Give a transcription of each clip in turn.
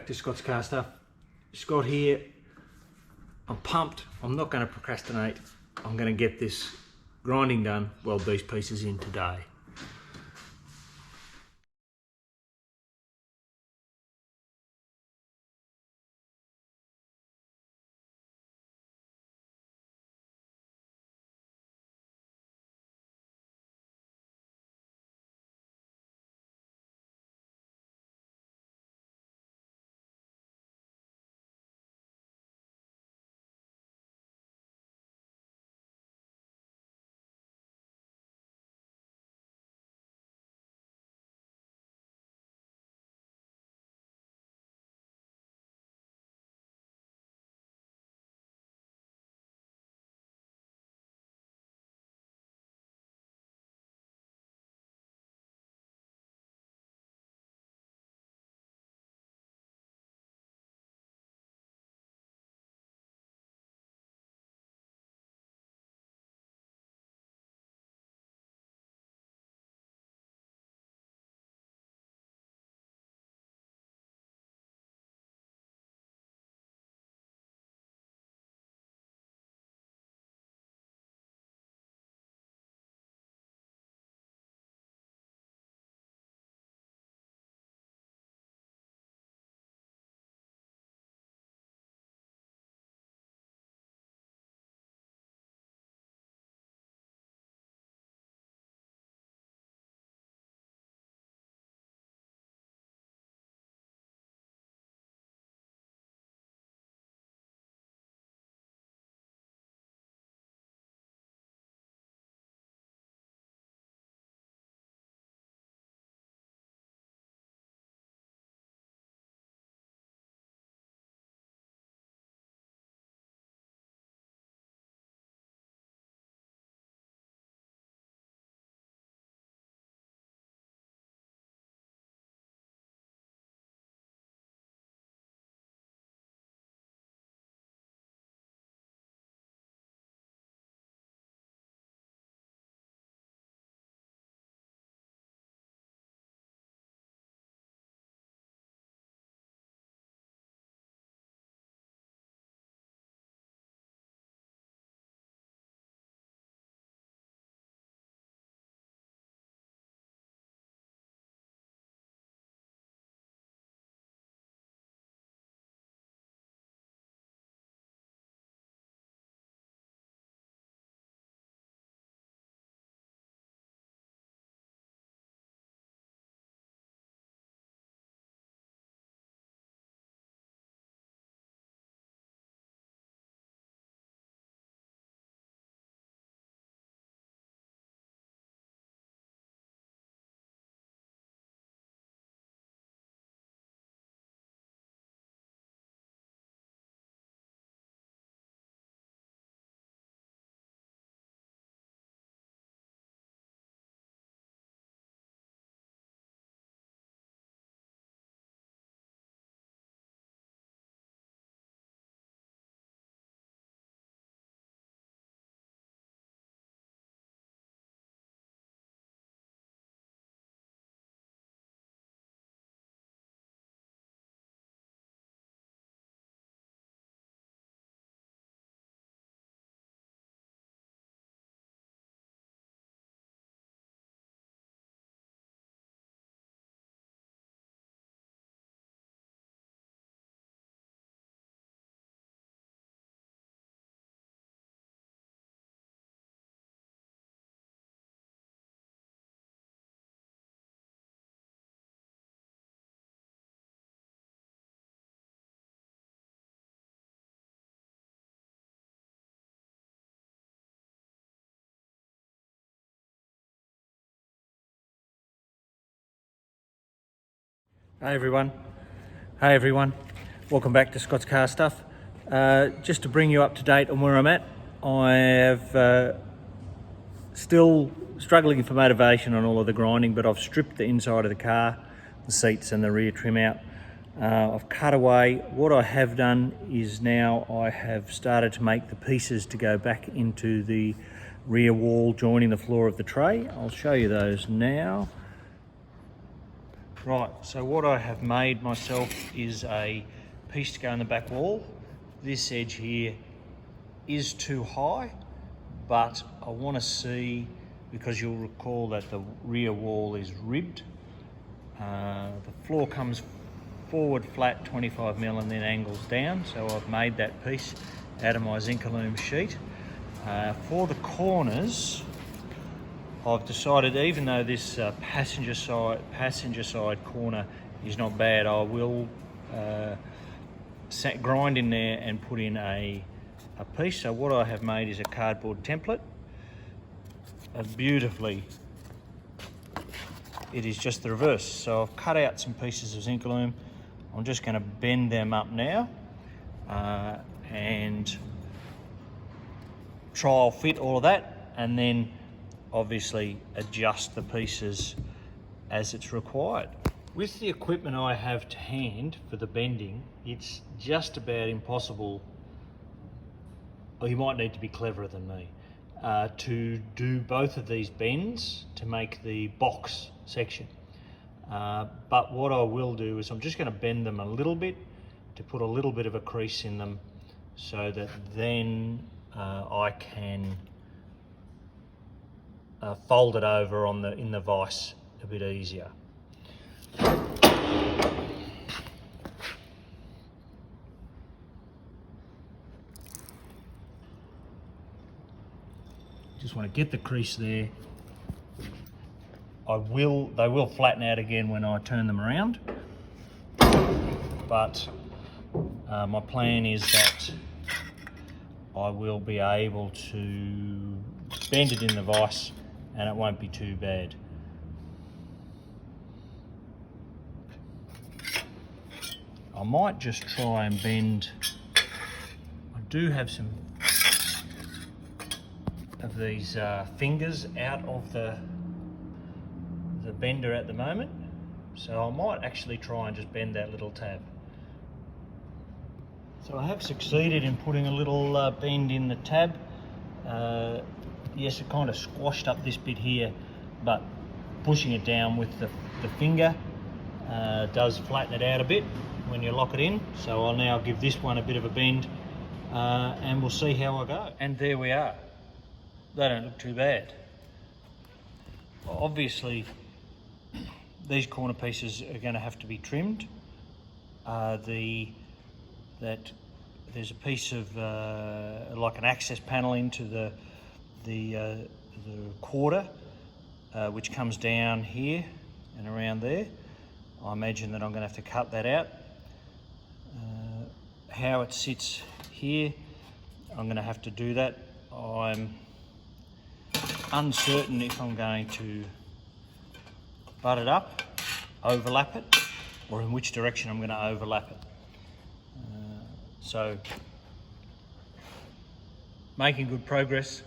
back to Scott's Car Stuff. Scott here. I'm pumped. I'm not going to procrastinate. I'm going to get this grinding done, weld these pieces in today. Hey everyone, welcome back to Scott's Car Stuff. Just to bring you up to date on where I'm at, I have still struggling for motivation on all of the grinding, but I've stripped the inside of the car, the seats and the rear trim out. I've cut away. What I have done is now I have started to make the pieces to go back into the rear wall joining the floor of the tray. I'll show you those now. Right, so what I have made myself is a piece to go in the back wall. This edge here is too high, but I want to see, because you'll recall that the rear wall is ribbed. The floor comes forward flat 25mm and then angles down, so I've made that piece out of my Zincalume sheet. For the corners, I've decided, even though this passenger side corner is not bad, I will grind in there and put in a piece. So what I have made is a cardboard template. Beautifully, it is just the reverse. So I've cut out some pieces of Zincalume. I'm just going to bend them up now and trial fit all of that, and then obviously adjust the pieces as it's required. With the equipment I have to hand for the bending, it's just about impossible, or you might need to be cleverer than me, to do both of these bends to make the box section. But what I will do is I'm just going to bend them a little bit to put a little bit of a crease in them, so that then I can fold it over in the vise a bit easier. Just want to get the crease there. They will flatten out again when I turn them around, but my plan is that I will be able to bend it in the vise and it won't be too bad. I might just try and bend. I do have some of these fingers out of the bender at the moment, so I might actually try and just bend that little tab. So I have succeeded in putting a little bend in the tab. Yes, it kind of squashed up this bit here, but pushing it down with the finger does flatten it out a bit when you lock it in. So I'll now give this one a bit of a bend and we'll see how I go. And there we are. They don't look too bad. Obviously, these corner pieces are going to have to be trimmed. There's a piece of like an access panel into the quarter, which comes down here and around there. I imagine that I'm going to have to cut that out. How it sits here, I'm going to have to do that. I'm uncertain if I'm going to butt it up, overlap it, or in which direction I'm going to overlap it. So making good progress,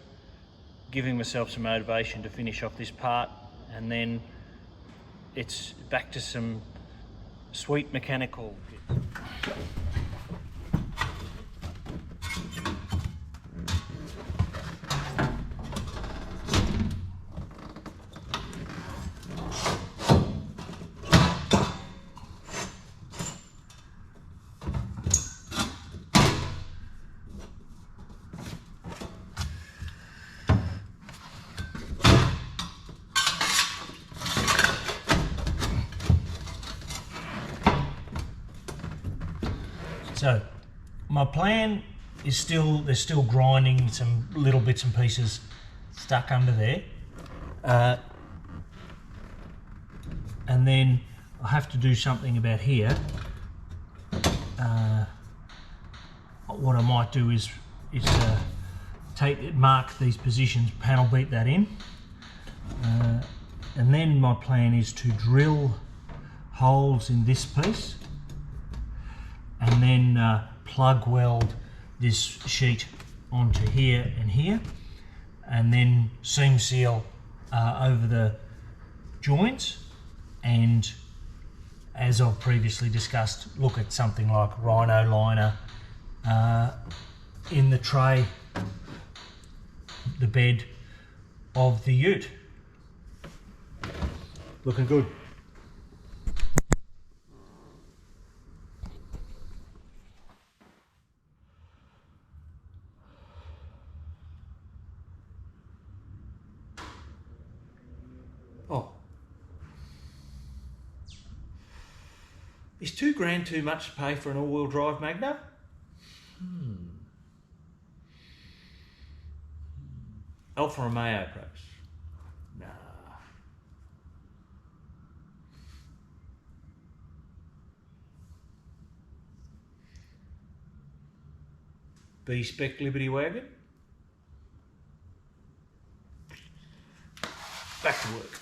giving myself some motivation to finish off this part, and then it's back to some sweet mechanical. So my plan is there's still grinding some little bits and pieces stuck under there. And then I have to do something about here. What I might do is mark these positions, panel beat that in. And then my plan is to drill holes in this piece, and then plug weld this sheet onto here and here, and then seam seal over the joints, and as I've previously discussed, look at something like rhino liner in the tray, the bed of the ute. Looking good. Is $2,000 too much to pay for an all-wheel drive Magna? Alfa Romeo perhaps? Nah. B-Spec Liberty Wagon? Back to work.